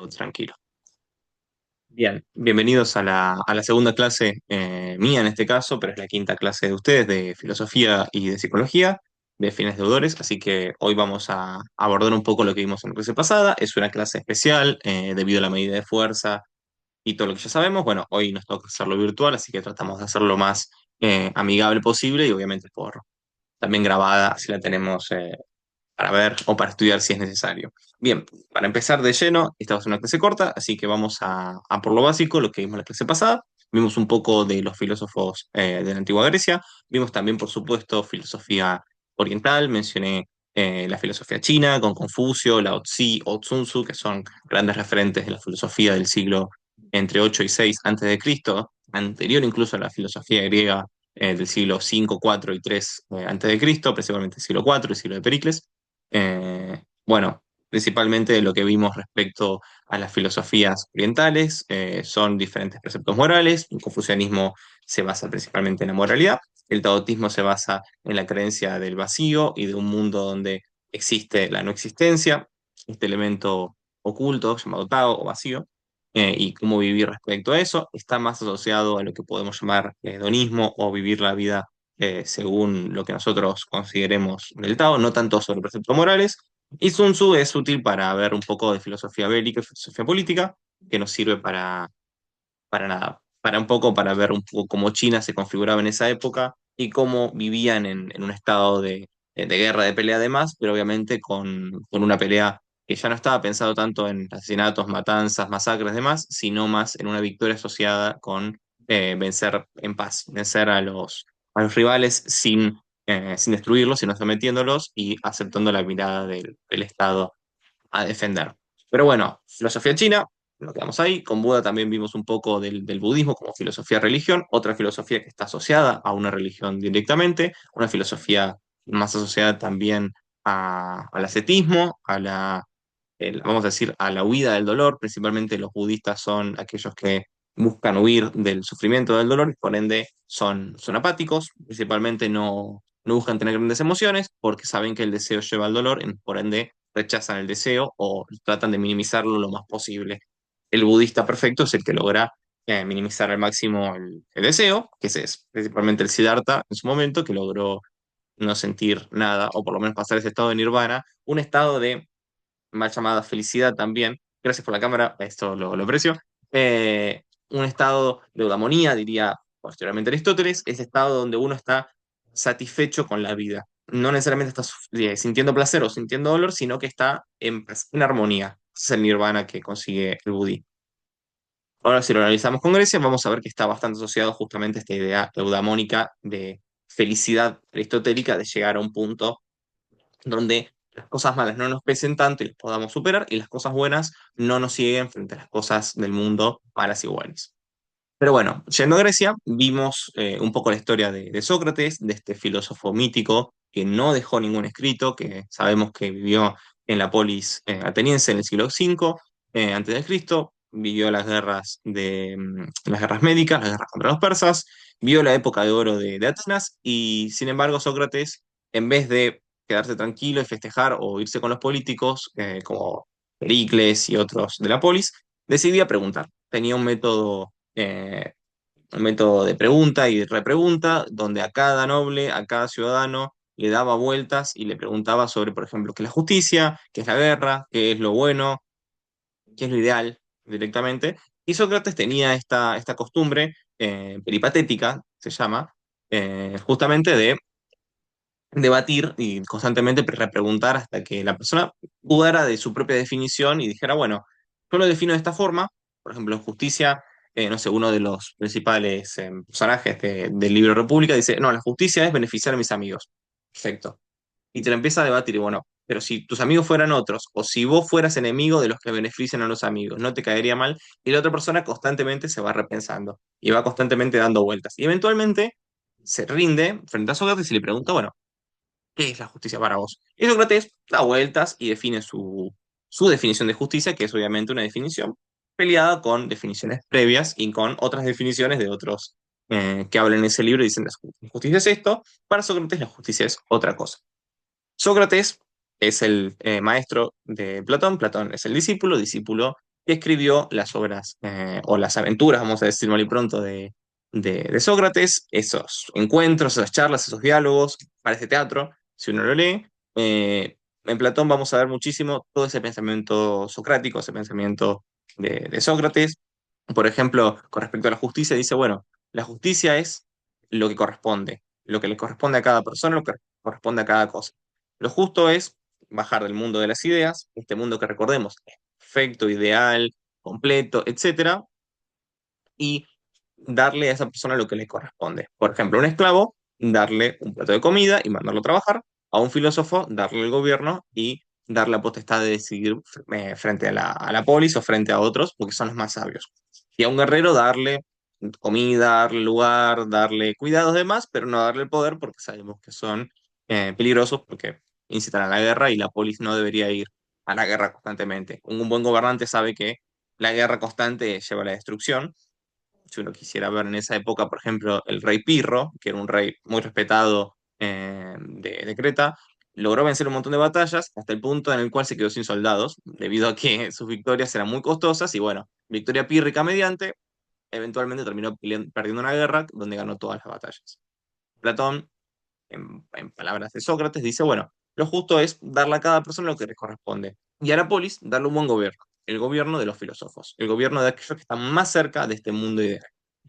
Tranquilo. Bien, bienvenidos a la segunda clase mía en este caso, pero es la quinta clase de ustedes de filosofía y de psicología, de fines deudores, así que hoy vamos a abordar un poco lo que vimos en la clase pasada. Es una clase especial debido a la medida de fuerza y todo lo que ya sabemos. Bueno, hoy nos toca hacerlo virtual, así que tratamos de hacerlo lo más amigable posible y obviamente por también grabada, así la tenemos para ver o para estudiar si es necesario. Bien, para empezar de lleno, esta va a ser una clase corta, así que vamos a por lo básico, lo que vimos en la clase pasada. Vimos un poco de los filósofos de la antigua Grecia, vimos también, por supuesto, filosofía oriental, mencioné la filosofía china con Confucio, Lao Tzu o Sun Tzu, que son grandes referentes de la filosofía del siglo entre 8 y 6 antes de Cristo, anterior incluso a la filosofía griega del siglo 5, 4 y 3 antes de Cristo, principalmente el siglo 4, el siglo de Pericles. Bueno, principalmente lo que vimos respecto a las filosofías orientales son diferentes preceptos morales. El confucianismo se basa principalmente en la moralidad. El taoísmo se basa en la creencia del vacío y de un mundo donde existe la no existencia, este elemento oculto llamado Tao o vacío, y cómo vivir respecto a eso. Está más asociado a lo que podemos llamar hedonismo o vivir la vida según lo que nosotros consideremos del Tao, no tanto sobre preceptos morales. Y Sun Tzu es útil para ver un poco de filosofía bélica y filosofía política, que nos sirve para nada, para un poco para ver un poco cómo China se configuraba en esa época y cómo vivían en un estado de guerra, de pelea además, pero obviamente con una pelea que ya no estaba pensado tanto en asesinatos, matanzas, masacres, demás, sino más en una victoria asociada con vencer en paz, vencer a los rivales sin destruirlos, sino sometiéndolos y aceptando la mirada del Estado a defender. Pero bueno, filosofía china, lo quedamos ahí. Con Buda también vimos un poco del budismo como filosofía religión, otra filosofía que está asociada a una religión directamente, una filosofía más asociada también al ascetismo, vamos a decir, a la huida del dolor. Principalmente los budistas son aquellos que buscan huir del sufrimiento del dolor y por ende son apáticos, principalmente no buscan tener grandes emociones porque saben que el deseo lleva al dolor, y por ende rechazan el deseo o tratan de minimizarlo lo más posible. El budista perfecto es el que logra minimizar al máximo el deseo, que ese es principalmente el Siddhartha en su momento, que logró no sentir nada, o por lo menos pasar ese estado de nirvana, un estado de mal llamada felicidad también. Gracias por la cámara, esto lo aprecio. Un estado de eudamonía, diría posteriormente Aristóteles, ese estado donde uno está satisfecho con la vida. No necesariamente está sintiendo placer o sintiendo dolor, sino que está en armonía. Ese es el nirvana que consigue el budismo. Ahora, si lo analizamos con Grecia, vamos a ver que está bastante asociado justamente a esta idea eudamónica de felicidad aristotélica, de llegar a un punto donde las cosas malas no nos pesen tanto y las podamos superar, y las cosas buenas no nos cieguen frente a las cosas del mundo malas y buenas. Pero bueno, yendo a Grecia, vimos un poco la historia de Sócrates, de este filósofo mítico que no dejó ningún escrito, que sabemos que vivió en la polis ateniense en el siglo V antes de Cristo, vivió las guerras médicas, las guerras contra los persas, vio la época de oro de Atenas, y sin embargo Sócrates, en vez de quedarse tranquilo y festejar o irse con los políticos, como Pericles y otros de la polis, decidía preguntar. Tenía un método de pregunta y de repregunta, donde a cada noble, a cada ciudadano, le daba vueltas y le preguntaba sobre, por ejemplo, qué es la justicia, qué es la guerra, qué es lo bueno, qué es lo ideal directamente. Y Sócrates tenía esta costumbre peripatética, se llama, justamente de debatir y constantemente repreguntar hasta que la persona dudara de su propia definición y dijera, bueno, yo lo defino de esta forma. Por ejemplo, justicia, no sé, uno de los principales personajes del libro República dice, no, la justicia es beneficiar a mis amigos. Perfecto. Y te lo empieza a debatir y bueno, pero si tus amigos fueran otros, o si vos fueras enemigo de los que benefician a los amigos, ¿no te caería mal? Y la otra persona constantemente se va repensando y va constantemente dando vueltas. Y eventualmente se rinde frente a Sócrates y le pregunta, bueno, ¿qué es la justicia para vos? Y Sócrates da vueltas y define su definición de justicia, que es obviamente una definición peleada con definiciones previas y con otras definiciones de otros que hablan en ese libro y dicen la justicia es esto. Para Sócrates la justicia es otra cosa. Sócrates es el maestro de Platón, Platón es el discípulo que escribió las obras o las aventuras, vamos a decir mal y pronto, de Sócrates, esos encuentros, esas charlas, esos diálogos, parece teatro, si uno lo lee. En Platón vamos a ver muchísimo todo ese pensamiento socrático, ese pensamiento de Sócrates. Por ejemplo, con respecto a la justicia, dice, bueno, la justicia es lo que corresponde, lo que le corresponde a cada persona, lo que corresponde a cada cosa. Lo justo es bajar del mundo de las ideas, este mundo que recordemos es perfecto, ideal, completo, etcétera, y darle a esa persona lo que le corresponde. Por ejemplo, a un esclavo, darle un plato de comida y mandarlo a trabajar, a un filósofo, darle el gobierno y dar la potestad de decidir frente a la polis o frente a otros, porque son los más sabios. Y a un guerrero, darle comida, darle lugar, darle cuidados demás, pero no darle el poder porque sabemos que son peligrosos porque incitan a la guerra y la polis no debería ir a la guerra constantemente. Un buen gobernante sabe que la guerra constante lleva a la destrucción. Si uno quisiera ver en esa época, por ejemplo, el rey Pirro, que era un rey muy respetado de Creta, logró vencer un montón de batallas hasta el punto en el cual se quedó sin soldados, debido a que sus victorias eran muy costosas y bueno, victoria pírrica mediante, eventualmente terminó perdiendo una guerra donde ganó todas las batallas. Platón, en palabras de Sócrates, dice, bueno, lo justo es darle a cada persona lo que le corresponde. Y a la polis, darle un buen gobierno, el gobierno de los filósofos, el gobierno de aquellos que están más cerca de este mundo ideal.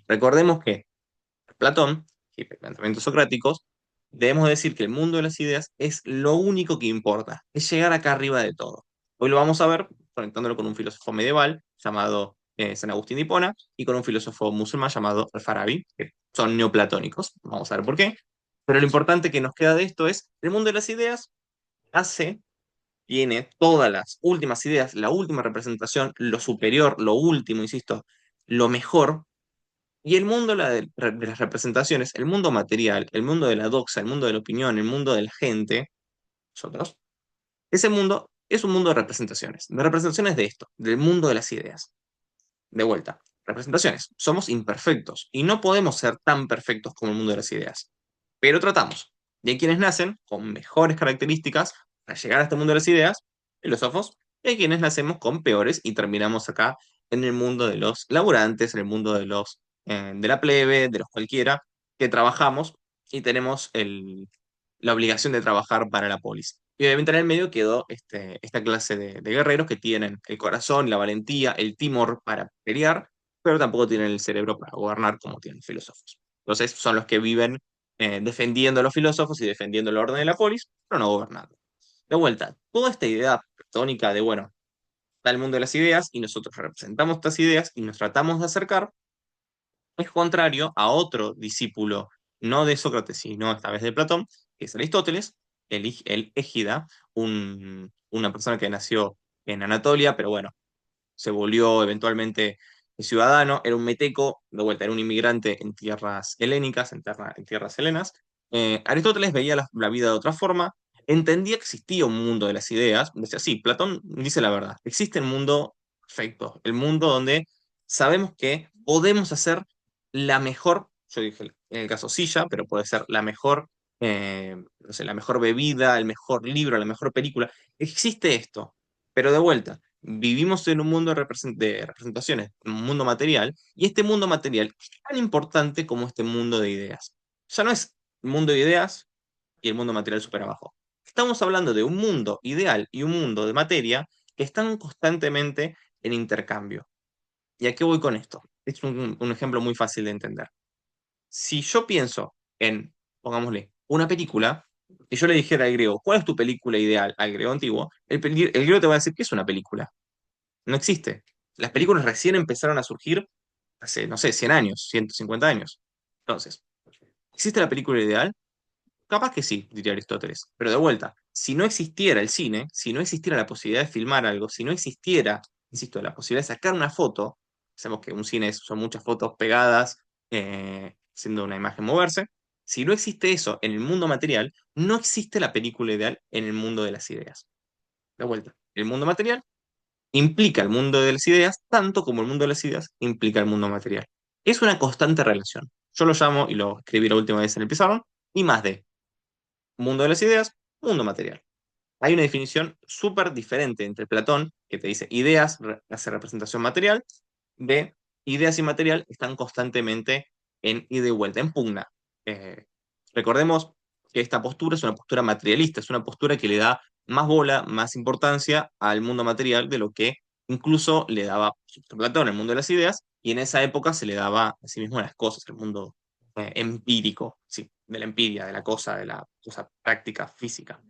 Recordemos que Platón y pensamientos socráticos, debemos decir que el mundo de las ideas es lo único que importa, es llegar acá arriba de todo. Hoy lo vamos a ver conectándolo con un filósofo medieval llamado San Agustín de Hipona y con un filósofo musulmán llamado Al-Farabi, que son neoplatónicos. Vamos a ver por qué. Pero lo importante que nos queda de esto es, el mundo de las ideas hace, tiene todas las últimas ideas, la última representación, lo superior, lo último, insisto, lo mejor y el mundo de las representaciones, el mundo material, el mundo de la doxa, el mundo de la opinión, el mundo de la gente, nosotros, ese mundo es un mundo de representaciones de esto, del mundo de las ideas. De vuelta, representaciones. Somos imperfectos y no podemos ser tan perfectos como el mundo de las ideas, pero tratamos. Y hay quienes nacen con mejores características para llegar a este mundo de las ideas, filósofos, y hay quienes nacemos con peores y terminamos acá en el mundo de los laburantes, en el mundo de los de la plebe, de los cualquiera, que trabajamos y tenemos la obligación de trabajar para la polis. Y obviamente en el medio quedó esta clase de guerreros que tienen el corazón, la valentía, el timor para pelear, pero tampoco tienen el cerebro para gobernar como tienen los filósofos. Entonces son los que viven defendiendo a los filósofos y defendiendo el orden de la polis, pero no gobernando. De vuelta, toda esta idea platónica de, bueno, está el mundo de las ideas y nosotros representamos estas ideas y nos tratamos de acercar, es contrario a otro discípulo, no de Sócrates, sino esta vez de Platón, que es Aristóteles, el Égida, una persona que nació en Anatolia, pero bueno, se volvió eventualmente ciudadano, era un meteco, de vuelta, era un inmigrante en tierras helénicas, en tierras helenas. Aristóteles veía la vida de otra forma, entendía que existía un mundo de las ideas, decía, sí, Platón dice la verdad, existe el mundo perfecto, el mundo donde sabemos que podemos hacer la mejor, yo dije en el caso silla, pero puede ser la mejor, no sé, la mejor bebida, el mejor libro, la mejor película, existe esto, pero de vuelta vivimos en un mundo de representaciones, un mundo material, y este mundo material es tan importante como este mundo de ideas. Ya no es el mundo de ideas y el mundo material súper abajo. Estamos hablando de un mundo ideal y un mundo de materia que están constantemente en intercambio. ¿Y a qué voy con esto? Es un ejemplo muy fácil de entender. Si yo pienso en, pongámosle, una película, y yo le dijera al griego, ¿cuál es tu película ideal al griego antiguo? El griego te va a decir, ¿qué es una película? No existe. Las películas recién empezaron a surgir hace, no sé, 100 años, 150 años. Entonces, ¿existe la película ideal? Capaz que sí, diría Aristóteles. Pero de vuelta, si no existiera el cine, si no existiera la posibilidad de filmar algo, si no existiera, insisto, la posibilidad de sacar una foto, sabemos que un cine son muchas fotos pegadas, haciendo una imagen moverse. Si no existe eso en el mundo material, no existe la película ideal en el mundo de las ideas. De vuelta, el mundo material implica el mundo de las ideas tanto como el mundo de las ideas implica el mundo material. Es una constante relación. Yo lo llamo, y lo escribí la última vez en el pizarrón, I más D. Mundo de las ideas, mundo material. hay una definición súper diferente entre Platón, que te dice ideas hace representación material, de ideas y material están constantemente en ida y vuelta, en pugna. Eh, Recordemos que esta postura es una postura materialista, es una postura que le da más bola, más importancia al mundo material de lo que incluso le daba Platón, el mundo de las ideas, y en esa época se le daba a sí mismo las cosas, el mundo empírico, sí, de la empiria, de la cosa práctica, física.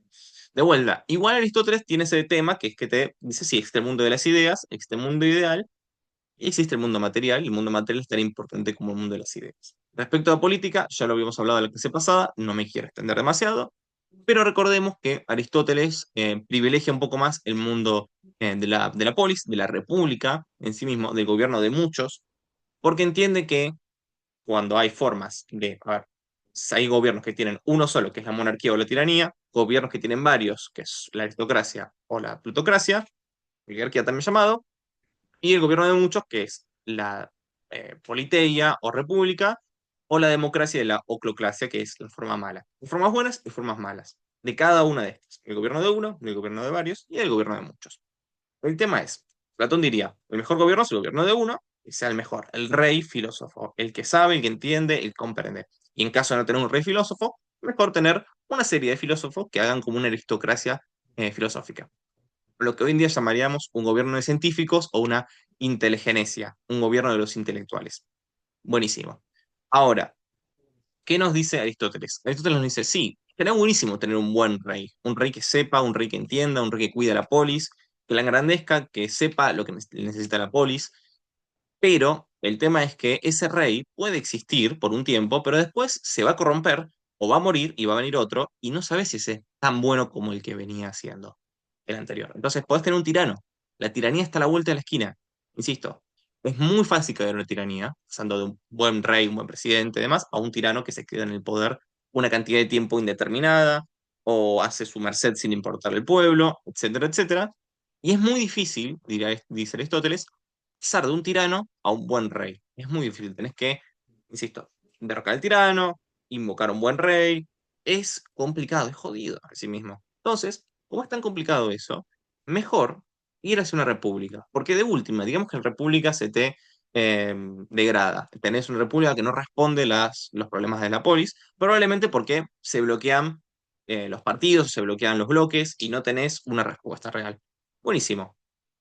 De vuelta, igual Aristóteles tiene ese tema que es que te dice, sí, existe el mundo de las ideas, existe el mundo ideal, y existe el mundo material, y el mundo material es tan importante como el mundo de las ideas. Respecto a política, ya lo habíamos hablado en la clase pasada, no me quiero extender demasiado, pero recordemos que Aristóteles privilegia un poco más el mundo de la polis, de la república en sí mismo, del gobierno de muchos, porque entiende que cuando hay formas de, a ver, si hay gobiernos que tienen uno solo, que es la monarquía o la tiranía, gobiernos que tienen varios, que es la aristocracia o la plutocracia, oligarquía también llamado, y el gobierno de muchos, que es la politeia o república, o la democracia y la oclocracia, que es la forma mala. Hay formas buenas y formas malas de cada una de estas. El gobierno de uno, el gobierno de varios y el gobierno de muchos. El tema es, Platón diría, el mejor gobierno es el gobierno de uno, y sea el mejor, el rey filósofo, el que sabe, el que entiende, el que comprende. Y en caso de no tener un rey filósofo, mejor tener una serie de filósofos que hagan como una aristocracia filosófica, lo que hoy en día llamaríamos un gobierno de científicos o una inteligencia, un gobierno de los intelectuales. Buenísimo. Ahora, ¿qué nos dice Aristóteles? Aristóteles nos dice, sí, sería buenísimo tener un rey que sepa, un rey que entienda, un rey que cuida la polis, que la engrandezca, que sepa lo que necesita la polis, pero el tema es que ese rey puede existir por un tiempo, pero después se va a corromper o va a morir y va a venir otro, y no sabes si ese es tan bueno como el que venía siendo el anterior. Entonces, podés tener un tirano. La tiranía está a la vuelta de la esquina. Insisto, es muy fácil caer en una tiranía, pasando de un buen rey, un buen presidente y demás, a un tirano que se queda en el poder una cantidad de tiempo indeterminada, o hace su merced sin importarle el pueblo, etcétera, etcétera. Y es muy difícil, dice Aristóteles, pasar de un tirano a un buen rey. Es muy difícil. Tenés que, insisto, derrocar al tirano, invocar a un buen rey. Es complicado, es jodido a sí mismo. Entonces, como es tan complicado eso, mejor ir hacia una república. Porque de última, digamos que en república se te degrada. Tenés una república que no responde los problemas de la polis, probablemente porque se bloquean los partidos, se bloquean los bloques y no tenés una respuesta real. Buenísimo.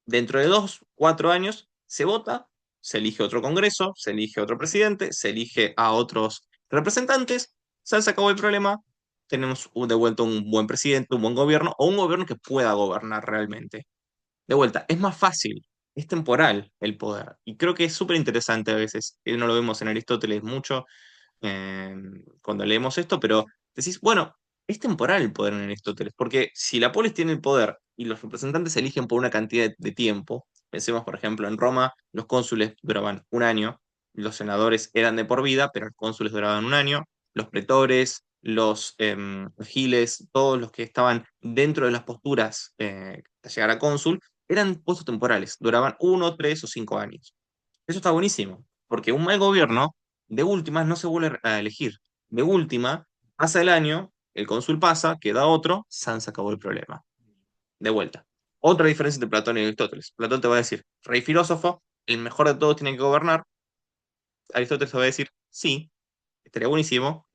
Dentro de 2, 4 años se vota, se elige otro congreso, se elige otro presidente, se elige a otros representantes, se acabó el problema, tenemos de vuelta un buen presidente, un buen gobierno o un gobierno que pueda gobernar realmente. De vuelta, es más fácil, es temporal el poder. Y creo que es súper interesante a veces, no lo vemos en Aristóteles mucho, eh, cuando leemos esto, pero decís, bueno, es temporal el poder en Aristóteles, porque si la polis tiene el poder y los representantes se eligen por una cantidad de tiempo, pensemos por ejemplo en Roma, los cónsules duraban un año, los senadores eran de por vida, pero los cónsules duraban un año, los pretores, los giles, todos los que estaban dentro de las posturas hasta llegar a cónsul, eran puestos temporales, duraban 1, 3 o 5 años. Eso está buenísimo, porque un mal gobierno, de última, no se vuelve a elegir. De última, pasa el año, el cónsul pasa, queda otro, San se acabó el problema. De vuelta. Otra diferencia entre Platón y Aristóteles. Platón te va a decir, rey filósofo, el mejor de todos tiene que gobernar. Aristóteles te va a decir, sí, estaría buenísimo,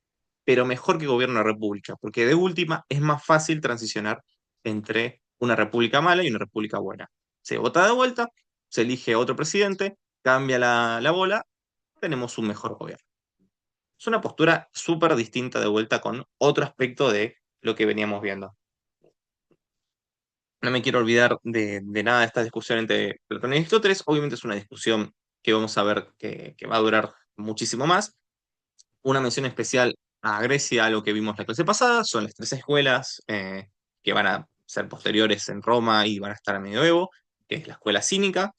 pero mejor que gobierne una república, porque de última es más fácil transicionar entre una república mala y una república buena. Se vota de vuelta, se elige otro presidente, cambia la bola, tenemos un mejor gobierno. Es una postura súper distinta de vuelta con otro aspecto de lo que veníamos viendo. No me quiero olvidar de nada de esta discusión entre Platón y Aristóteles. Obviamente es una discusión que vamos a ver que va a durar muchísimo más. Una mención especial a Grecia, a lo que vimos la clase pasada, son las tres escuelas que van a ser posteriores en Roma y van a estar en medioevo, que es la escuela cínica,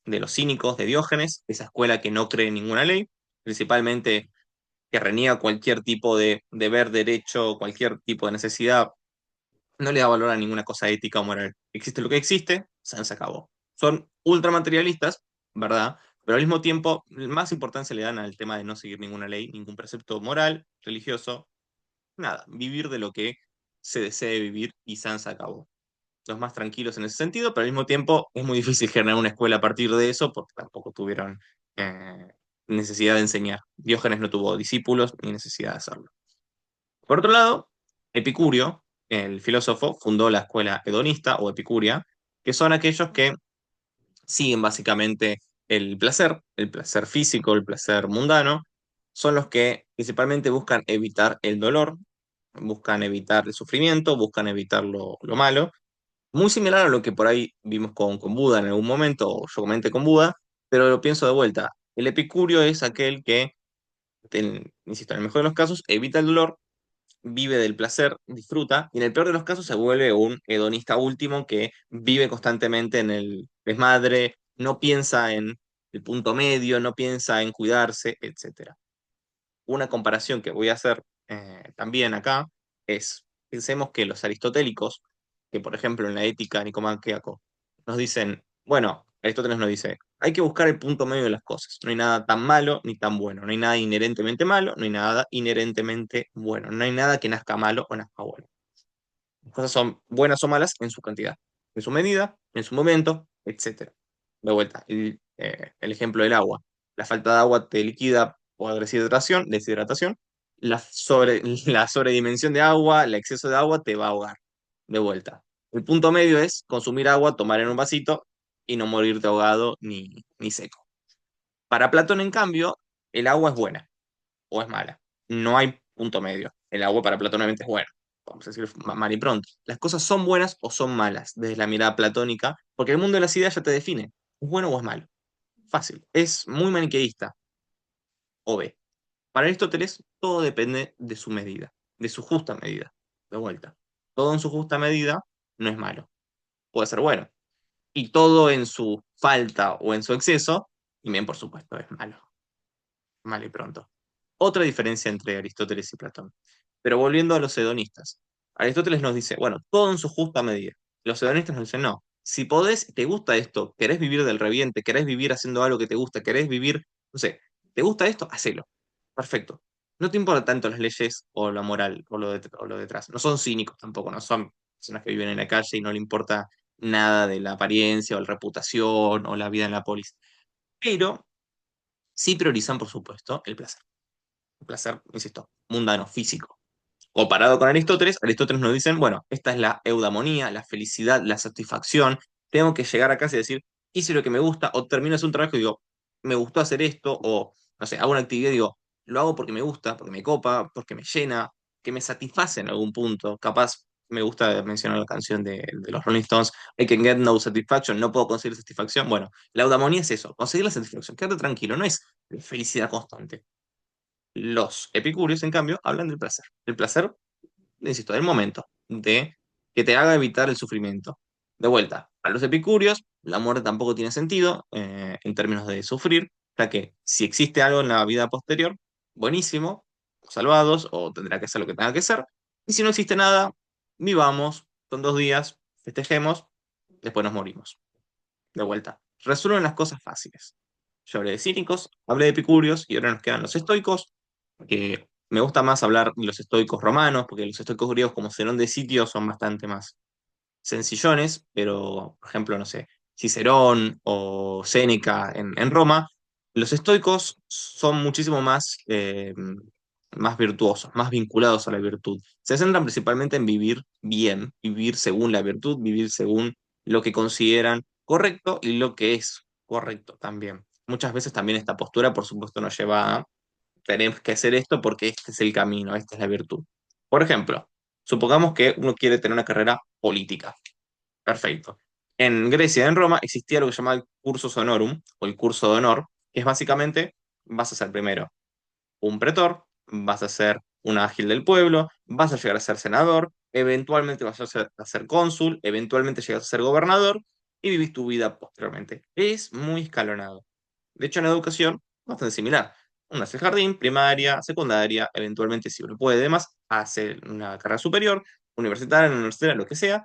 de los cínicos, de Diógenes, esa escuela que no cree en ninguna ley, principalmente que reniega cualquier tipo de deber, derecho, cualquier tipo de necesidad, no le da valor a ninguna cosa ética o moral. Existe lo que existe, se acabó. Son ultramaterialistas, ¿verdad? Pero al mismo tiempo, más importancia le dan al tema de no seguir ninguna ley, ningún precepto moral, religioso, nada, vivir de lo que se desee vivir y se acabó. los más tranquilos en ese sentido, pero al mismo tiempo es muy difícil generar una escuela a partir de eso porque tampoco tuvieron eh, necesidad de enseñar. Diógenes no tuvo discípulos ni necesidad de hacerlo. Por otro lado, Epicurio, el filósofo, fundó la escuela hedonista o epicuria, que son aquellos que siguen básicamente el placer físico, el placer mundano, son los que principalmente buscan evitar el dolor, buscan evitar el sufrimiento, buscan evitar lo malo. Muy similar a lo que por ahí vimos con Buda en algún momento, o yo comenté con Buda, pero lo pienso de vuelta. El epicurio es aquel que, insisto, en el mejor de los casos, evita el dolor, vive del placer, disfruta, y en el peor de los casos se vuelve un hedonista último que vive constantemente en el desmadre, no piensa en el punto medio, no piensa en cuidarse, etcétera. Una comparación que voy a hacer también acá es, pensemos que los aristotélicos, que por ejemplo en la ética nicomaqueaco nos dicen, bueno, Aristóteles nos dice, hay que buscar el punto medio de las cosas, no hay nada tan malo ni tan bueno, no hay nada inherentemente malo, no hay nada inherentemente bueno, no hay nada que nazca malo o nazca bueno. Las cosas son buenas o malas en su cantidad, en su medida, en su momento, etcétera. De vuelta, el ejemplo del agua. La falta de agua te liquida por deshidratación. La sobredimensión de agua, el exceso de agua te va a ahogar. De vuelta. El punto medio es consumir agua, tomar en un vasito y no morirte ahogado ni seco. Para Platón, en cambio, el agua es buena o es mala. No hay punto medio. El agua para Platón obviamente es buena. Vamos a decir mal y pronto. Las cosas son buenas o son malas desde la mirada platónica, porque el mundo de las ideas ya te define. ¿Es bueno o es malo? Fácil. Es muy maniqueísta. O B. Para Aristóteles, todo depende de su medida, de su justa medida. De vuelta. Todo en su justa medida no es malo. Puede ser bueno. Y todo en su falta o en su exceso, y bien, por supuesto, es malo. Mal y pronto. Otra diferencia entre Aristóteles y Platón. Pero volviendo a los hedonistas. Aristóteles nos dice, bueno, todo en su justa medida. Los hedonistas nos dicen, no, si podés, te gusta esto, querés vivir del reviente, querés vivir haciendo algo que te gusta, querés vivir, no sé, ¿te gusta esto? Hacelo. Perfecto. No te importa tanto las leyes o la moral o lo detrás. No son cínicos tampoco, no son personas que viven en la calle y no le importa nada de la apariencia o la reputación o la vida en la polis. Pero sí priorizan, por supuesto, el placer. El placer, insisto, mundano, físico. Comparado con Aristóteles, Aristóteles nos dicen, bueno, esta es la eudamonía, la felicidad, la satisfacción. Tengo que llegar a casa y decir, hice lo que me gusta, o termino de hacer un trabajo y digo, me gustó hacer esto, o no sé, hago una actividad y digo, lo hago porque me gusta, porque me copa, porque me llena, que me satisface en algún punto. Capaz me gusta mencionar la canción de los Rolling Stones, I can get no satisfaction, no puedo conseguir satisfacción. Bueno, la eudamonía es eso, conseguir la satisfacción, quédate tranquilo, no es felicidad constante. Los epicúreos, en cambio, hablan del placer. El placer, insisto, del momento, de que te haga evitar el sufrimiento. De vuelta, para los epicúreos, la muerte tampoco tiene sentido en términos de sufrir, ya que si existe algo en la vida posterior, buenísimo, salvados, o tendrá que ser lo que tenga que ser. Y si no existe nada, vivamos, son 2 días, festejemos, después nos morimos. De vuelta, resuelven las cosas fáciles. Yo hablé de cínicos, hablé de epicúreos y ahora nos quedan los estoicos, que me gusta más hablar de los estoicos romanos, porque los estoicos griegos como Zenón de Sitio son bastante más sencillones, pero por ejemplo, no sé, Cicerón o Séneca en Roma, los estoicos son muchísimo más virtuosos, más vinculados a la virtud. Se centran principalmente en vivir bien, vivir según la virtud, vivir según lo que consideran correcto y lo que es correcto también. Muchas veces también esta postura, por supuesto, nos lleva a tenemos que hacer esto porque este es el camino, esta es la virtud. Por ejemplo, supongamos que uno quiere tener una carrera política. Perfecto. En Grecia, en Roma, existía lo que se llama el cursus honorum, o el curso de honor, que es básicamente, vas a ser primero un pretor, vas a ser un ágil del pueblo, vas a llegar a ser senador, eventualmente vas a ser cónsul, eventualmente llegas a ser gobernador y vivís tu vida posteriormente. Es muy escalonado. De hecho, en educación, bastante similar. Uno hace jardín, primaria, secundaria, eventualmente, si uno puede, demás, hace una carrera superior, universitaria, lo que sea.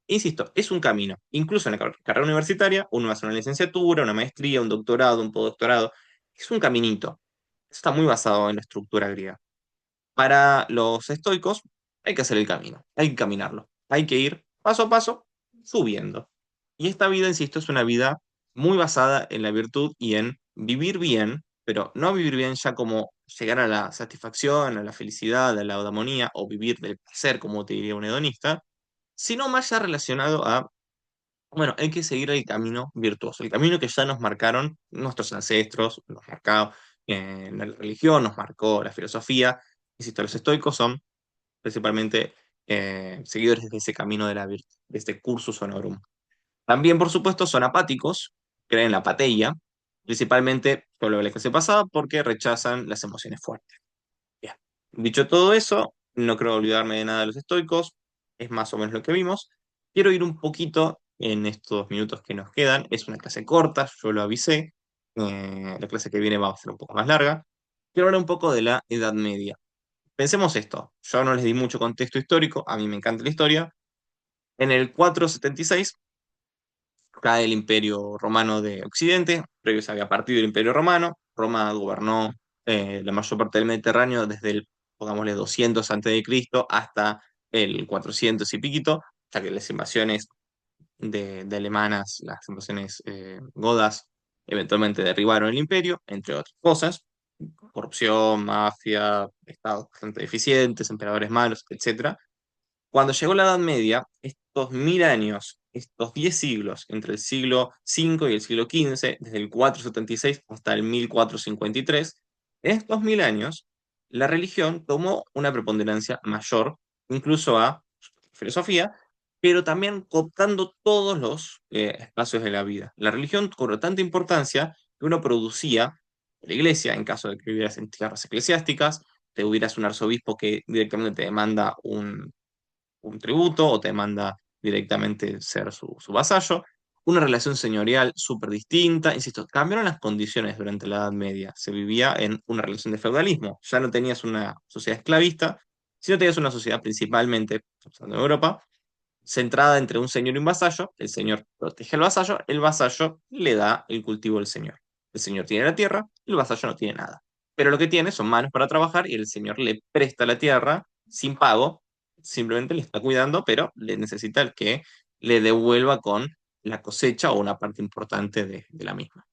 Insisto, es un camino. Incluso en la carrera universitaria, uno hace una licenciatura, una maestría, un doctorado, un postdoctorado. Es un caminito. Está muy basado en la estructura griega. Para los estoicos, hay que hacer el camino, hay que caminarlo, hay que ir paso a paso, subiendo. Y esta vida, insisto, es una vida muy basada en la virtud y en vivir bien, pero no vivir bien ya como llegar a la satisfacción, a la felicidad, a la eudamonía, o vivir del placer, como te diría un hedonista, sino más ya relacionado a, bueno, hay que seguir el camino virtuoso, el camino que ya nos marcaron nuestros ancestros, nos marcó la religión, nos marcó la filosofía. Insisto, los estoicos son principalmente seguidores de ese camino de la virtud, de este cursus honorum. También, por supuesto, son apáticos, creen en la apatheia, principalmente por lo que les pasaba, porque rechazan las emociones fuertes. Bien. Dicho todo eso, no creo olvidarme de nada de los estoicos, es más o menos lo que vimos. Quiero ir un poquito en estos minutos que nos quedan. Es una clase corta, yo lo avisé. La clase que viene va a ser un poco más larga. Quiero hablar un poco de la Edad Media. Pensemos esto, yo no les di mucho contexto histórico, a mí me encanta la historia. En el 476 cae el Imperio Romano de Occidente, previo se había partido el Imperio Romano, Roma gobernó la mayor parte del Mediterráneo desde el, pongámosle, 200 antes de Cristo hasta el 400 y piquito, hasta que las invasiones de alemanas, las invasiones godas, eventualmente derribaron el imperio, entre otras cosas, corrupción, mafia, estados bastante deficientes, emperadores malos, etcétera. Cuando llegó la Edad Media, estos 1000 años, estos 10 siglos, entre el siglo V y el siglo XV, desde el 476 hasta el 1453, en estos 1000 años, la religión tomó una preponderancia mayor, incluso a filosofía, pero también cooptando todos los espacios de la vida. La religión cobró tanta importancia que uno producía la iglesia, en caso de que vivieras en tierras eclesiásticas, te hubieras un arzobispo que directamente te demanda un tributo o te manda directamente ser su vasallo. Una relación señorial súper distinta. Insisto, cambiaron las condiciones durante la Edad Media. Se vivía en una relación de feudalismo. Ya no tenías una sociedad esclavista, sino tenías una sociedad principalmente, en Europa, centrada entre un señor y un vasallo. El señor protege al vasallo, el vasallo le da el cultivo al señor. El señor tiene la tierra, el vasallo no tiene nada. Pero lo que tiene son manos para trabajar y el señor le presta la tierra sin pago, simplemente le está cuidando, pero le necesita el que le devuelva con la cosecha o una parte importante de la misma.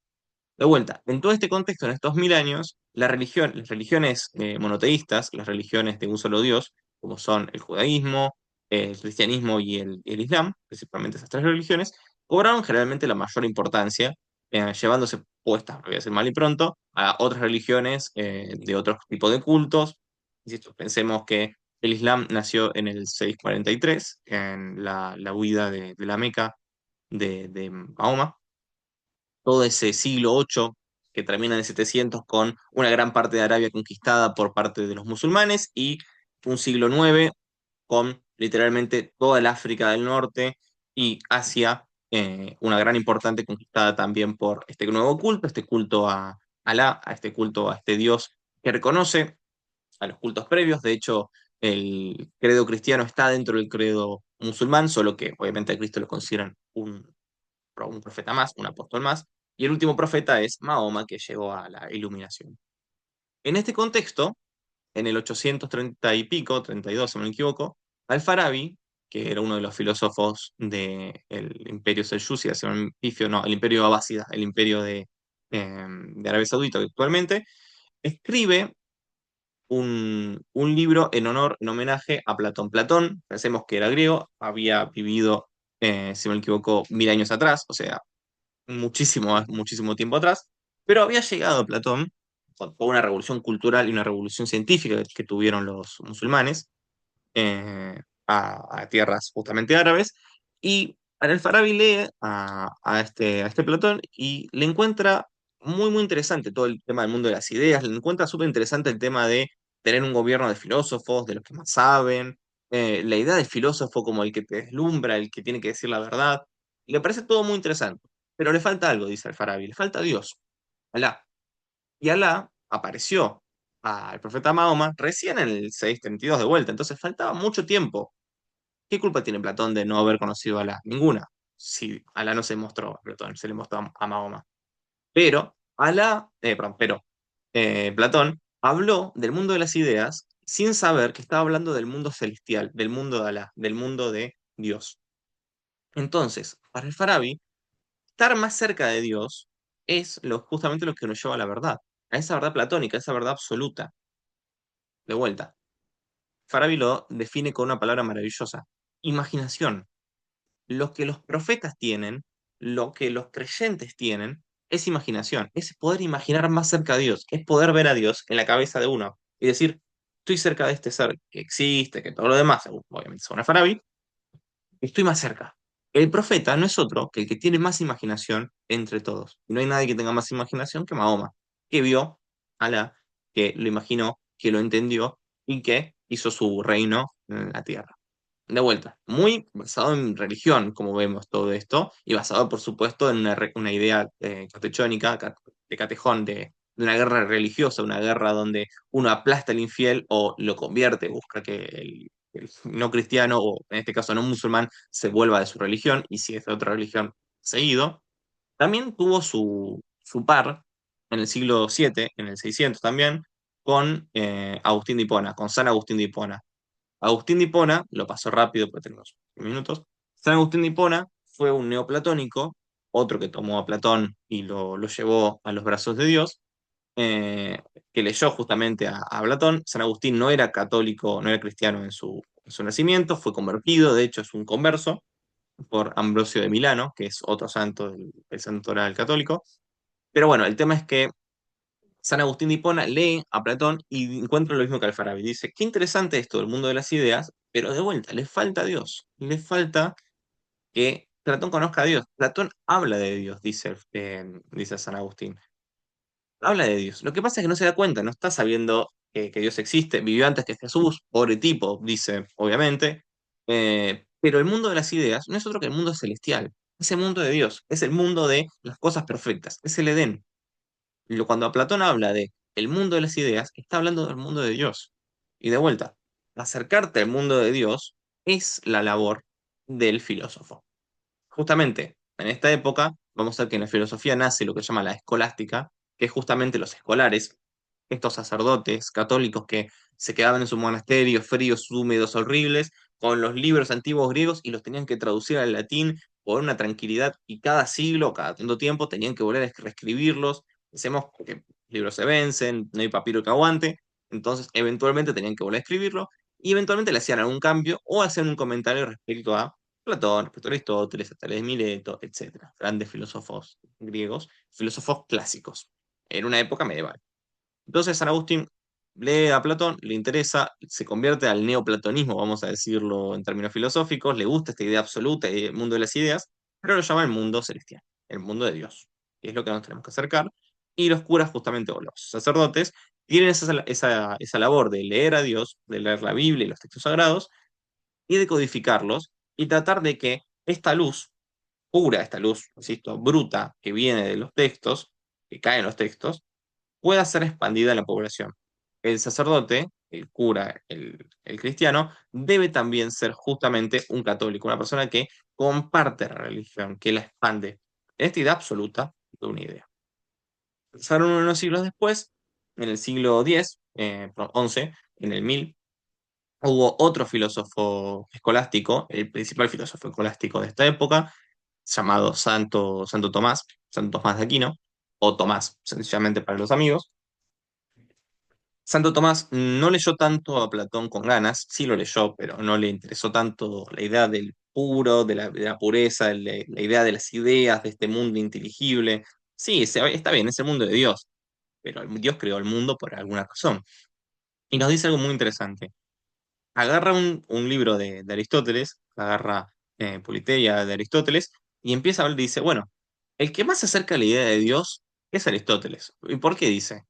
De vuelta, en todo este contexto, en estos 1000 años, las religiones monoteístas, las religiones de un solo Dios, como son el judaísmo, el cristianismo y el islam, principalmente esas tres religiones, cobraron generalmente la mayor importancia, llevándose puestas, lo voy a decir mal y pronto, a otras religiones de otros tipos de cultos. Insisto, pensemos que el islam nació en el 643, en la huida de la Meca de Mahoma, todo ese siglo VIII que termina en el 700 con una gran parte de Arabia conquistada por parte de los musulmanes y un siglo IX con literalmente toda el África del Norte y Asia, una gran importante conquistada también por este nuevo culto, este culto a Alá, a este culto a este Dios que reconoce a los cultos previos. De hecho, el credo cristiano está dentro del credo musulmán, solo que obviamente a Cristo lo consideran un profeta más, un apóstol más, y el último profeta es Mahoma, que llegó a la iluminación. En este contexto, en el 830 y pico, 32 si no me equivoco, Al-Farabi, que era uno de los filósofos del imperio Seljúcida, si no me pifio, no, el imperio Abásida, el imperio de Arabia Saudita actualmente, escribe un libro en honor, en homenaje a Platón. Platón, pensemos que era griego, había vivido, si no me equivoco, 1000 años atrás, o sea, muchísimo, muchísimo tiempo atrás, pero había llegado Platón por una revolución cultural y una revolución científica que tuvieron los musulmanes a tierras justamente árabes, y Al-Farabi lee a este Platón y le encuentra muy, muy interesante todo el tema del mundo de las ideas, le encuentra súper interesante el tema de tener un gobierno de filósofos, de los que más saben, la idea del filósofo como el que te deslumbra, el que tiene que decir la verdad, le parece todo muy interesante. Pero le falta algo, dice Al-Farabi, le falta Dios, Alá. Y Alá apareció al profeta Mahoma recién en el 632 de vuelta, entonces faltaba mucho tiempo. ¿Qué culpa tiene Platón de no haber conocido a Alá? Ninguna. Si Alá no se mostró a Platón, se le mostró a Mahoma. Pero perdón, pero Platón habló del mundo de las ideas sin saber que estaba hablando del mundo celestial, del mundo de Alá, del mundo de Dios. Entonces, para el Farabi, estar más cerca de Dios es justamente lo que nos lleva a la verdad, a esa verdad platónica, a esa verdad absoluta. De vuelta, Farabi lo define con una palabra maravillosa: imaginación. Lo que los profetas tienen, lo que los creyentes tienen, es imaginación, es poder imaginar más cerca a Dios, es poder ver a Dios en la cabeza de uno y decir, estoy cerca de este ser que existe, que todo lo demás, obviamente, son Farabi, estoy más cerca. El profeta no es otro que el que tiene más imaginación entre todos. Y no hay nadie que tenga más imaginación que Mahoma, que vio a Alá, que lo imaginó, que lo entendió y que hizo su reino en la tierra. De vuelta, muy basado en religión, como vemos todo esto, y basado, por supuesto, en una idea catechónica, de catejón, de una guerra religiosa, una guerra donde uno aplasta al infiel o lo convierte, busca que el no cristiano, o en este caso no musulmán, se vuelva de su religión, y si es de otra religión, seguido. También tuvo su par en el siglo VII, en el 600 también, con Agustín de Hipona, con San Agustín de Hipona. Agustín de Hipona, lo pasó rápido porque tenemos minutos. San Agustín de Hipona fue un neoplatónico, otro que tomó a Platón y lo llevó a los brazos de Dios, eh, que leyó justamente a Platón. San Agustín no era católico, no era cristiano en su nacimiento, fue convertido, de hecho es un converso por Ambrosio de Milano, que es otro santo del santoral católico. Pero bueno, el tema es que San Agustín de Hipona lee a Platón y encuentra lo mismo que Alfarabi. Dice, qué interesante esto del mundo de las ideas, pero de vuelta, le falta Dios. Le falta que Platón conozca a Dios. Platón habla de Dios, dice San Agustín. Habla de Dios. Lo que pasa es que no se da cuenta, no está sabiendo que Dios existe. Vivió antes que Jesús, pobre tipo, dice, obviamente. Pero el mundo de las ideas no es otro que el mundo celestial. Es el mundo de Dios. Es el mundo de las cosas perfectas. Es el Edén. Cuando Platón habla de el mundo de las ideas, está hablando del mundo de Dios. Y de vuelta, acercarte al mundo de Dios es la labor del filósofo. Justamente en esta época, vamos a ver que en la filosofía nace lo que se llama la escolástica, que es justamente los escolares, estos sacerdotes católicos que se quedaban en sus monasterios fríos, húmedos, horribles, con los libros antiguos griegos y los tenían que traducir al latín por una tranquilidad, y cada siglo, cada tanto tiempo, tenían que volver a reescribirlos. Hacemos que los libros se vencen, no hay papiro que aguante, entonces eventualmente tenían que volver a escribirlo y eventualmente le hacían algún cambio o hacían un comentario respecto a Platón, respecto a Aristóteles, a Tales de Mileto, etcétera. Grandes filósofos griegos, filósofos clásicos, en una época medieval. Entonces San Agustín lee a Platón, le interesa, se convierte al neoplatonismo, vamos a decirlo en términos filosóficos, le gusta esta idea absoluta y el mundo de las ideas, pero lo llama el mundo celestial, el mundo de Dios, que es lo que nos tenemos que acercar. Y los curas, justamente, o los sacerdotes, tienen esa labor de leer a Dios, de leer la Biblia y los textos sagrados, y de codificarlos, y tratar de que esta luz pura, esta luz, insisto, bruta, que viene de los textos, que cae en los textos, pueda ser expandida en la población. El sacerdote, el cura, el cristiano, debe también ser justamente un católico, una persona que comparte la religión, que la expande. Esta idea absoluta de una idea. Pasaron unos siglos después, en el siglo X, perdón, XI, en el 1000, hubo otro filósofo escolástico, el principal filósofo escolástico de esta época, llamado Santo Tomás de Aquino, o Tomás, sencillamente para los amigos. Santo Tomás no leyó tanto a Platón con ganas, sí lo leyó, pero no le interesó tanto la idea del puro, de la pureza, la idea de las ideas, de este mundo inteligible. Sí, está bien, es el mundo de Dios, pero Dios creó el mundo por alguna razón. Y nos dice algo muy interesante. Agarra un libro de Aristóteles, agarra Politeia de Aristóteles, y empieza a hablar y dice, bueno, el que más se acerca a la idea de Dios es Aristóteles. ¿Y por qué dice?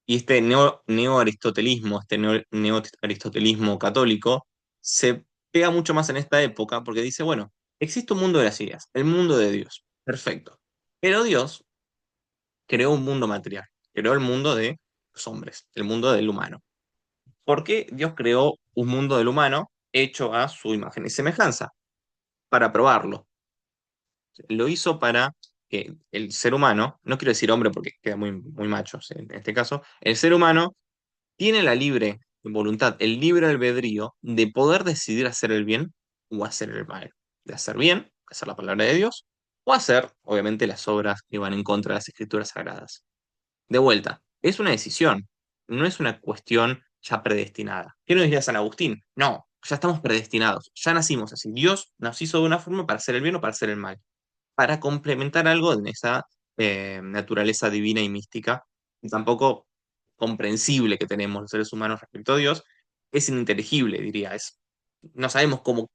Y este neo-aristotelismo, este neo-aristotelismo católico, se pega mucho más en esta época porque dice, bueno, existe un mundo de las ideas, el mundo de Dios, perfecto. Pero Dios creó un mundo material, creó el mundo de los hombres, el mundo del humano. ¿Por qué Dios creó un mundo del humano hecho a su imagen y semejanza? Para probarlo. Lo hizo para que el ser humano, no quiero decir hombre porque queda muy, muy macho en este caso, el ser humano tiene la libre voluntad, el libre albedrío de poder decidir hacer el bien o hacer el mal, de hacer bien hacer la palabra de Dios, o hacer, obviamente, las obras que van en contra de las escrituras sagradas. De vuelta, es una decisión, no es una cuestión ya predestinada. ¿Qué nos diría San Agustín? No, ya estamos predestinados, ya nacimos así. Dios nos hizo de una forma para hacer el bien o para hacer el mal, para complementar algo en esa naturaleza divina y mística, y tampoco comprensible que tenemos los seres humanos respecto a Dios, es ininteligible, diría. No sabemos cómo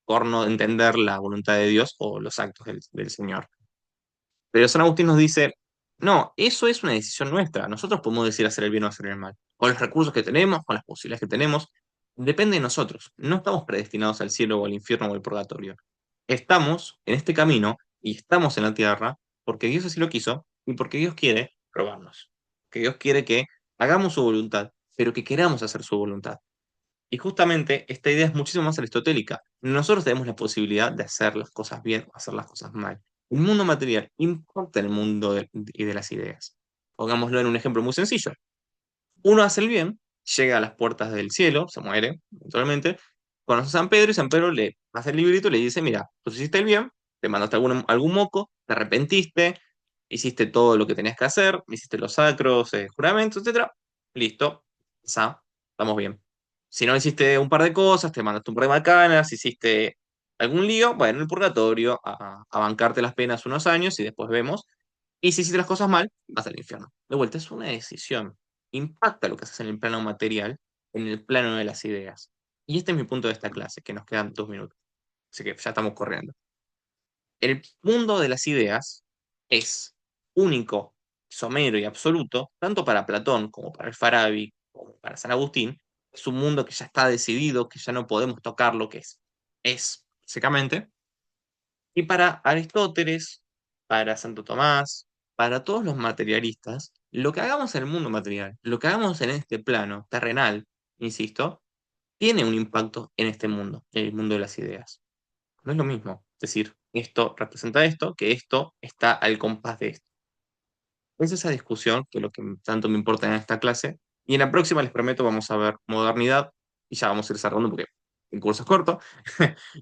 corno entender la voluntad de Dios o los actos del Señor. Pero San Agustín nos dice, no, eso es una decisión nuestra. Nosotros podemos decidir hacer el bien o hacer el mal. Con los recursos que tenemos, con las posibilidades que tenemos, depende de nosotros. No estamos predestinados al cielo o al infierno o al purgatorio. Estamos en este camino y estamos en la tierra porque Dios así lo quiso y porque Dios quiere probarnos. Que Dios quiere que hagamos su voluntad, pero que queramos hacer su voluntad. Y justamente esta idea es muchísimo más aristotélica. Nosotros tenemos la posibilidad de hacer las cosas bien o hacer las cosas mal. El mundo material importa el mundo y de las ideas. Pongámoslo en un ejemplo muy sencillo. Uno hace el bien, llega a las puertas del cielo, se muere, eventualmente, conoce a San Pedro y San Pedro le hace el librito y le dice, mira, tú hiciste el bien, te mandaste algún moco, te arrepentiste, hiciste todo lo que tenías que hacer, hiciste los sacros, juramentos, etcétera. Listo, estamos bien. Si no hiciste un par de cosas, te mandaste un par de macanas, hiciste algún lío, bueno, el purgatorio, a bancarte las penas unos años y después vemos. Y si hiciste las cosas mal, vas al infierno. De vuelta, es una decisión. Impacta lo que haces en el plano material, en el plano de las ideas. Y este es mi punto de esta clase, que nos quedan 2 minutos. Así que ya estamos corriendo. El mundo de las ideas es único, somero y absoluto, tanto para Platón como para el Farabi, como para San Agustín. Es un mundo que ya está decidido, que ya no podemos tocarlo, que básicamente. Y para Aristóteles, para Santo Tomás, para todos los materialistas, lo que hagamos en el mundo material, lo que hagamos en este plano terrenal, insisto, tiene un impacto en este mundo, en el mundo de las ideas. No es lo mismo decir, esto representa esto, que esto está al compás de esto. Es esa discusión que es lo que tanto me importa en esta clase. Y en la próxima, les prometo, vamos a ver modernidad y ya vamos a ir cerrando porque el curso es corto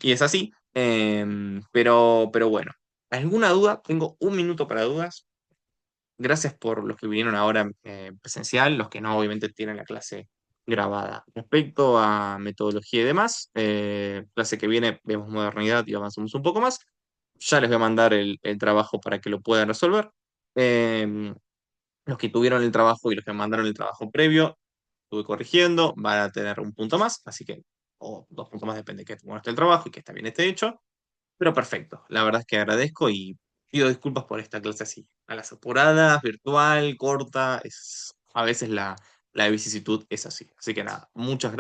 y es así. Pero bueno, ¿alguna duda? Tengo 1 minuto para dudas. Gracias por los que vinieron ahora presencial, los que no, obviamente tienen la clase grabada. Respecto a metodología y demás, clase que viene vemos modernidad y avanzamos un poco más. Ya les voy a mandar el trabajo para que lo puedan resolver. Eh, los que tuvieron el trabajo y los que mandaron el trabajo previo, estuve corrigiendo, van a tener 1 punto más, así que, o 2 puntos más, depende de que bueno esté el trabajo y que está bien esté hecho. Pero perfecto, la verdad es que agradezco y pido disculpas por esta clase así, a las apuradas, virtual, corta, a veces la vicisitud es así. Así que nada, muchas gracias.